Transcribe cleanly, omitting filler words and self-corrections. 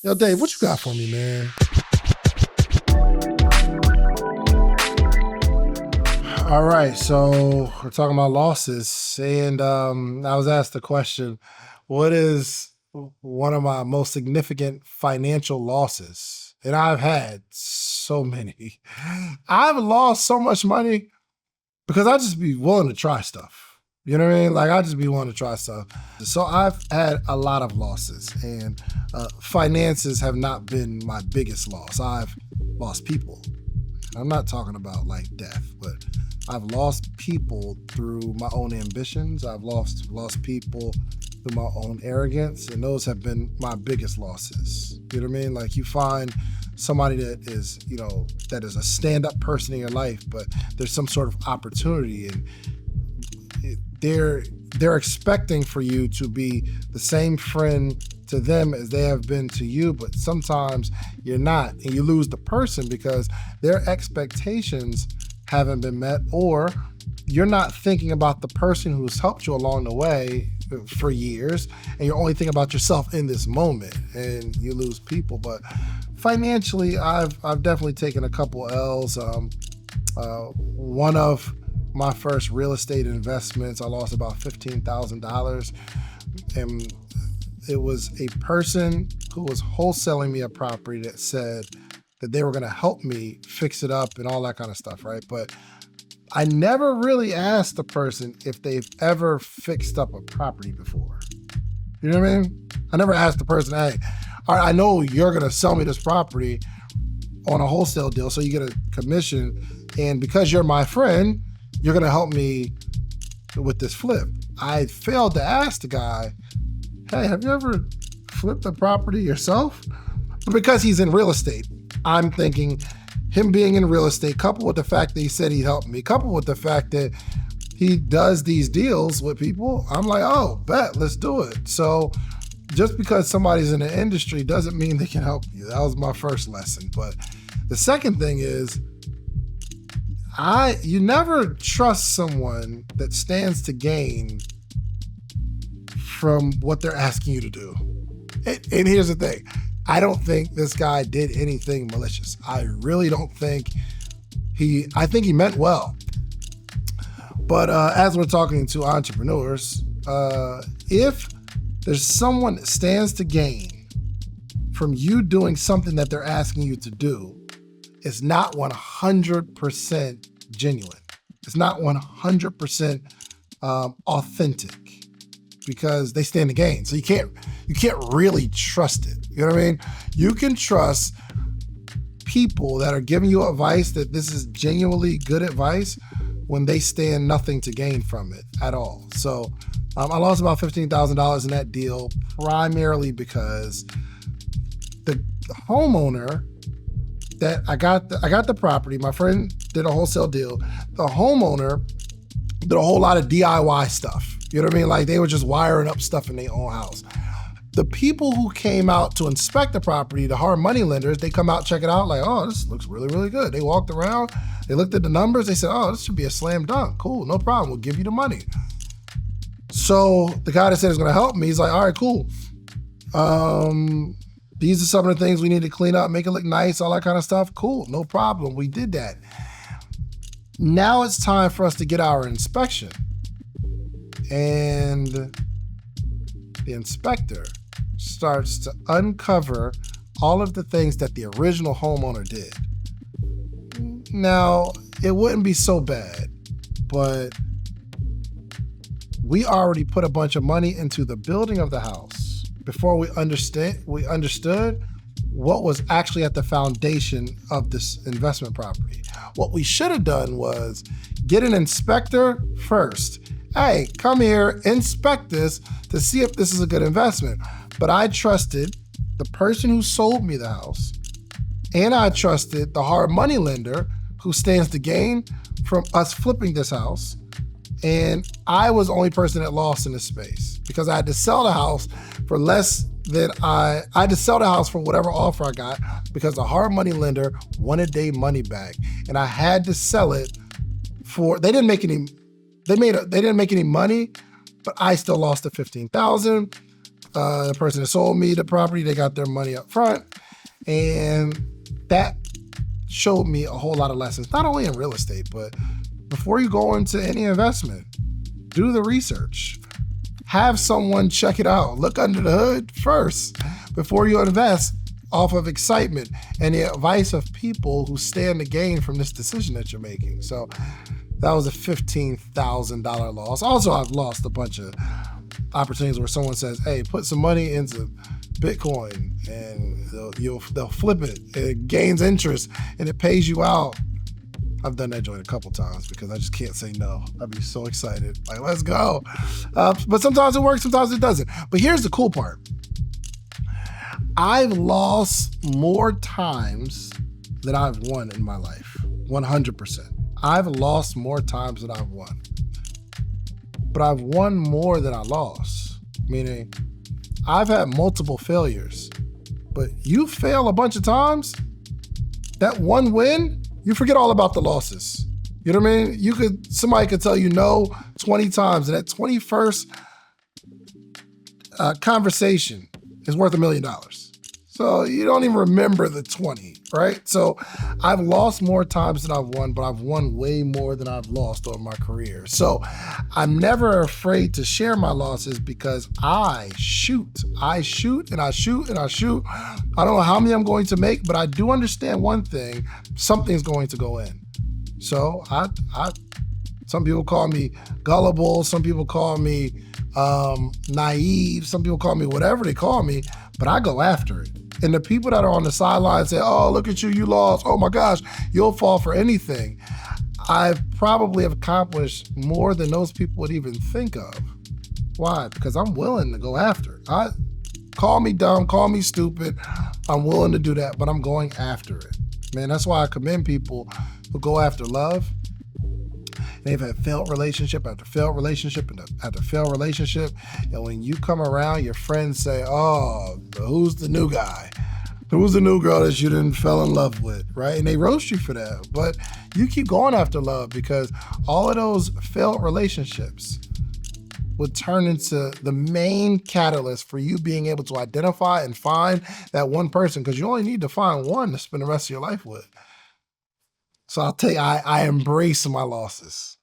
Yo, Dave, what you got for me, man? All right, so we're talking about losses, and I was asked the question, what is one of my most significant financial losses? And I've had so many. I've lost so much money because I just be willing to try stuff. You know what I mean? Like I just be willing to try stuff. So I've had a lot of losses, and finances have not been my biggest loss. I've lost people. I'm not talking about like death, but I've lost people through my own ambitions. I've lost people through my own arrogance, and those have been my biggest losses. You know what I mean? Like you find somebody that is, that is a stand-up person in your life, but there's some sort of opportunity, and they're expecting for you to be the same friend to them as they have been to you, but sometimes you're not, and you lose the person because their expectations haven't been met, or you're not thinking about the person who's helped you along the way for years, and you're only thinking about yourself in this moment, and you lose people. But financially, I've definitely taken a couple L's. One of my first real estate investments, I lost about $15,000, and it was a person who was wholesaling me a property that said that they were going to help me fix it up and all that kind of stuff, right? But I never really asked the person if they've ever fixed up a property before. You know what I mean? I never asked the person, hey, all right, I know you're going to sell me this property on a wholesale deal, so you get a commission, and because you're my friend, you're going to help me with this flip. I failed to ask the guy, hey, have you ever flipped a property yourself? But because he's in real estate, I'm thinking him being in real estate, coupled with the fact that he said he'd help me, coupled with the fact that he does these deals with people, I'm like, oh, bet, let's do it. So just because somebody's in the industry doesn't mean they can help you. That was my first lesson. But the second thing is, you never trust someone that stands to gain from what they're asking you to do. And here's the thing. I don't think this guy did anything malicious. I really don't think I think he meant well. But as we're talking to entrepreneurs, if there's someone that stands to gain from you doing something that they're asking you to do, it's not 100% genuine. It's not 100% authentic, because they stand to gain. So you can't really trust it. You know what I mean? You can trust people that are giving you advice that this is genuinely good advice when they stand nothing to gain from it at all. So I lost about $15,000 in that deal, primarily because the homeowner that I got the property, my friend did a wholesale deal. The homeowner did a whole lot of DIY stuff. You know what I mean? Like they were just wiring up stuff in their own house. The people who came out to inspect the property, the hard money lenders, they come out, check it out, like, oh, this looks really, really good. They walked around, they looked at the numbers, they said, oh, this should be a slam dunk. Cool, no problem, we'll give you the money. So the guy that said he's gonna help me, he's like, all right, cool. These are some of the things we need to clean up, make it look nice, all that kind of stuff. Cool, no problem, we did that. Now it's time for us to get our inspection. And the inspector starts to uncover all of the things that the original homeowner did. Now, it wouldn't be so bad, but we already put a bunch of money into the building of the house before we understood what was actually at the foundation of this investment property. What we should have done was get an inspector first. Hey, come here, inspect this to see if this is a good investment. But I trusted the person who sold me the house, and I trusted the hard money lender who stands to gain from us flipping this house. And I was the only person that lost in this space because I had to sell the house for less than I had to sell the house for whatever offer I got because the hard money lender wanted their money back. And I had to sell it for, they didn't make any money, but I still lost the $15,000. The person that sold me the property, they got their money up front. And that showed me a whole lot of lessons, not only in real estate, but before you go into any investment, do the research. Have someone check it out. Look under the hood first before you invest off of excitement and the advice of people who stand to gain from this decision that you're making. So that was a $15,000 loss. Also, I've lost a bunch of opportunities where someone says, hey, put some money into Bitcoin and they'll flip it. It gains interest and it pays you out. I've done that joint a couple times because I just can't say no. I'd be so excited. Like, let's go. But sometimes it works, sometimes it doesn't. But here's the cool part. I've lost more times than I've won in my life. 100%. I've lost more times than I've won. But I've won more than I lost. Meaning, I've had multiple failures. But you fail a bunch of times, that one win, you forget all about the losses. You know what I mean? Somebody could tell you no 20 times, and that 21st conversation is worth $1 million. So you don't even remember the 20, right? So I've lost more times than I've won, but I've won way more than I've lost over my career. So I'm never afraid to share my losses because I shoot and I shoot and I shoot. I don't know how many I'm going to make, but I do understand one thing, something's going to go in. So some people call me gullible, some people call me naive, some people call me whatever they call me, but I go after it. And the people that are on the sidelines say, oh, look at you, you lost. Oh my gosh, you'll fall for anything. I've probably accomplished more than those people would even think of. Why? Because I'm willing to go after it. Call me dumb, call me stupid. I'm willing to do that, but I'm going after it. Man, that's why I commend people who go after love. They've had failed relationship after failed relationship after failed relationship. And when you come around, your friends say, oh, who's the new guy? Who's the new girl that you didn't fell in love with, right? And they roast you for that. But you keep going after love because all of those failed relationships would turn into the main catalyst for you being able to identify and find that one person, because you only need to find one to spend the rest of your life with. So I'll tell you, I embrace my losses.